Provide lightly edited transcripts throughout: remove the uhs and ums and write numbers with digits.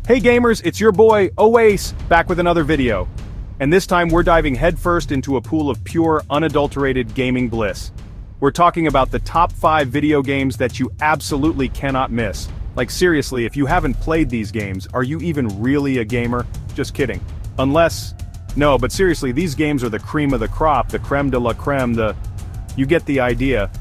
Hey gamers, it's your boy, Oace, back with another video. And this time we're diving headfirst into a pool of pure, unadulterated gaming bliss. We're talking about the top 5 video games that you absolutely cannot miss. Like seriously, if you haven't played these games, are you even really a gamer? Just kidding. No, but seriously, these games are the cream of the crop, the creme de la creme, you get the idea.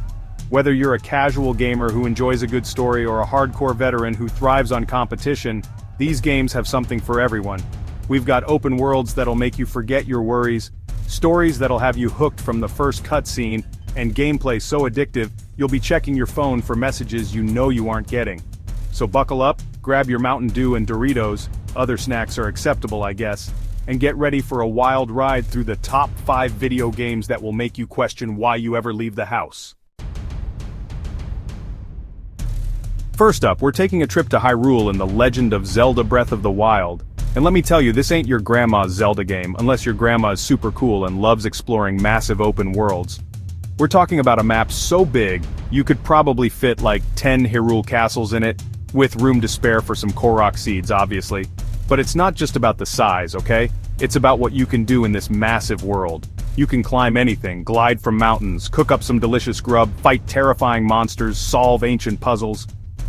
Whether you're a casual gamer who enjoys a good story or a hardcore veteran who thrives on competition, these games have something for everyone. We've got open worlds that'll make you forget your worries, stories that'll have you hooked from the first cutscene, and gameplay so addictive, you'll be checking your phone for messages you know you aren't getting. So buckle up, grab your Mountain Dew and Doritos, other snacks are acceptable I guess, and get ready for a wild ride through the top 5 video games that will make you question why you ever leave the house. First up, we're taking a trip to Hyrule in The Legend of Zelda Breath of the Wild. And let me tell you, this ain't your grandma's Zelda game, unless your grandma is super cool and loves exploring massive open worlds. We're talking about a map so big, you could probably fit like 10 Hyrule castles in it, with room to spare for some Korok seeds obviously. But it's not just about the size, okay? It's about what you can do in this massive world. You can climb anything, glide from mountains, cook up some delicious grub, fight terrifying monsters, solve ancient puzzles.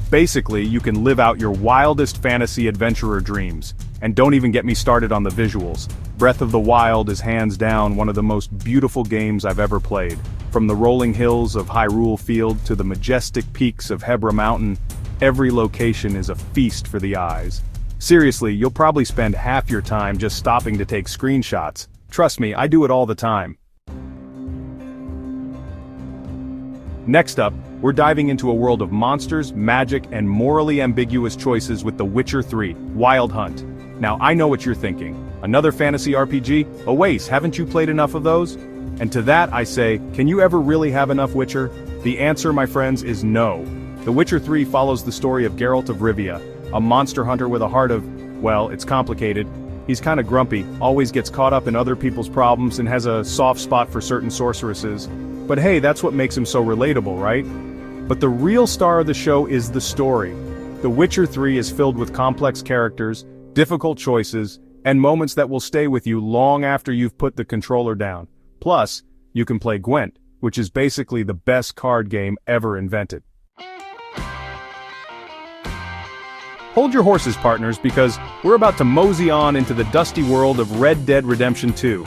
Basically, you can live out your wildest fantasy adventurer dreams. And don't even get me started on the visuals. Breath of the Wild is hands down one of the most beautiful games I've ever played. From the rolling hills of Hyrule Field to the majestic peaks of Hebra Mountain, every location is a feast for the eyes. Seriously, you'll probably spend half your time just stopping to take screenshots. Trust me, I do it all the time. Next up, we're diving into a world of monsters, magic, and morally ambiguous choices with The Witcher 3, Wild Hunt. Now I know what you're thinking. Another fantasy RPG? Oace, haven't you played enough of those? And to that I say, can you ever really have enough Witcher? The answer, my friends, is no. The Witcher 3 follows the story of Geralt of Rivia, a monster hunter with a heart of, well, it's complicated. He's kinda grumpy, always gets caught up in other people's problems and has a soft spot for certain sorceresses. But hey, that's what makes him so relatable, right? But the real star of the show is the story. The Witcher 3 is filled with complex characters, difficult choices, and moments that will stay with you long after you've put the controller down. Plus, you can play Gwent, which is basically the best card game ever invented. Hold your horses, partners, because we're about to mosey on into the dusty world of Red Dead Redemption 2.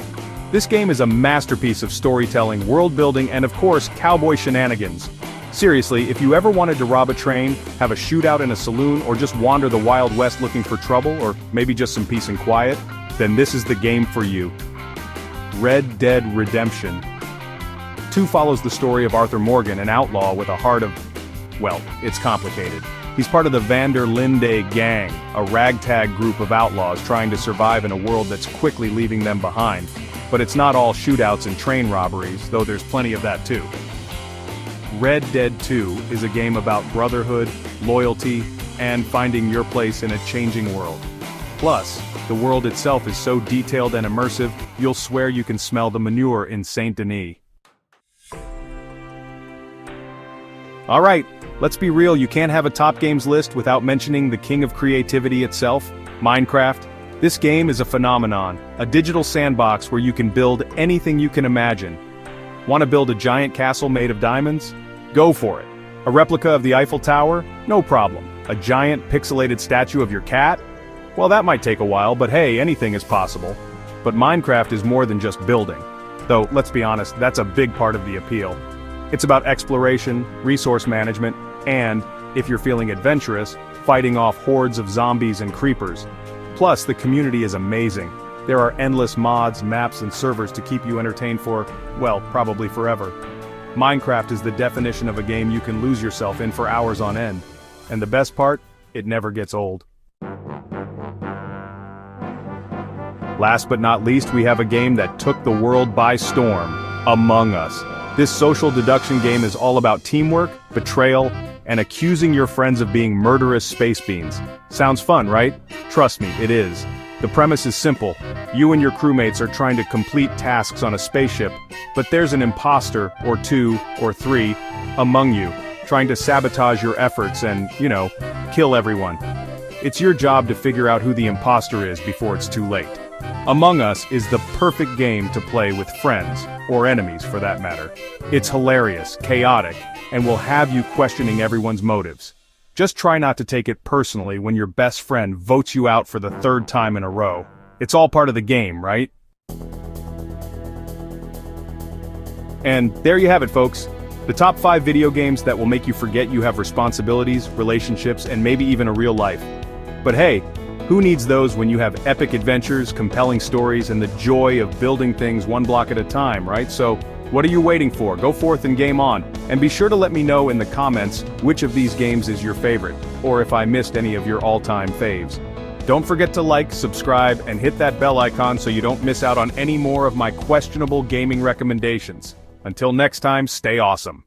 This game is a masterpiece of storytelling, world-building, and of course, cowboy shenanigans. Seriously, if you ever wanted to rob a train, have a shootout in a saloon, or just wander the Wild West looking for trouble, or maybe just some peace and quiet, then this is the game for you. Red Dead Redemption 2 follows the story of Arthur Morgan, an outlaw with a heart of, well, it's complicated. He's part of the Van der Linde Gang, a ragtag group of outlaws trying to survive in a world that's quickly leaving them behind. But it's not all shootouts and train robberies, though there's plenty of that too. Red Dead 2 is a game about brotherhood, loyalty, and finding your place in a changing world. Plus, the world itself is so detailed and immersive, you'll swear you can smell the manure in Saint Denis. Alright, let's be real, you can't have a top games list without mentioning the king of creativity itself, Minecraft. This game is a phenomenon, a digital sandbox where you can build anything you can imagine. Want to build a giant castle made of diamonds? Go for it. A replica of the Eiffel Tower? No problem. A giant pixelated statue of your cat? Well, that might take a while, but hey, anything is possible. But Minecraft is more than just building. Though, let's be honest, that's a big part of the appeal. It's about exploration, resource management, and, if you're feeling adventurous, fighting off hordes of zombies and creepers. Plus, the community is amazing. There are endless mods, maps, and servers to keep you entertained for, well, probably forever. Minecraft is the definition of a game you can lose yourself in for hours on end. And the best part? It never gets old. Last but not least, we have a game that took the world by storm, Among Us. This social deduction game is all about teamwork, betrayal, and accusing your friends of being murderous space beings. Sounds fun, right? Trust me, it is. The premise is simple. You and your crewmates are trying to complete tasks on a spaceship, but there's an imposter, or 2, or 3, among you, trying to sabotage your efforts and, kill everyone. It's your job to figure out who the imposter is before it's too late. Among Us is the perfect game to play with friends, or enemies for that matter. It's hilarious, chaotic, and will have you questioning everyone's motives. Just try not to take it personally when your best friend votes you out for the third time in a row. It's all part of the game, right? And there you have it, folks. The top 5 video games that will make you forget you have responsibilities, relationships, and maybe even a real life. But hey, who needs those when you have epic adventures, compelling stories, and the joy of building things one block at a time, right? So, what are you waiting for? Go forth and game on. And be sure to let me know in the comments which of these games is your favorite, or if I missed any of your all-time faves. Don't forget to like, subscribe, and hit that bell icon so you don't miss out on any more of my questionable gaming recommendations. Until next time, stay awesome.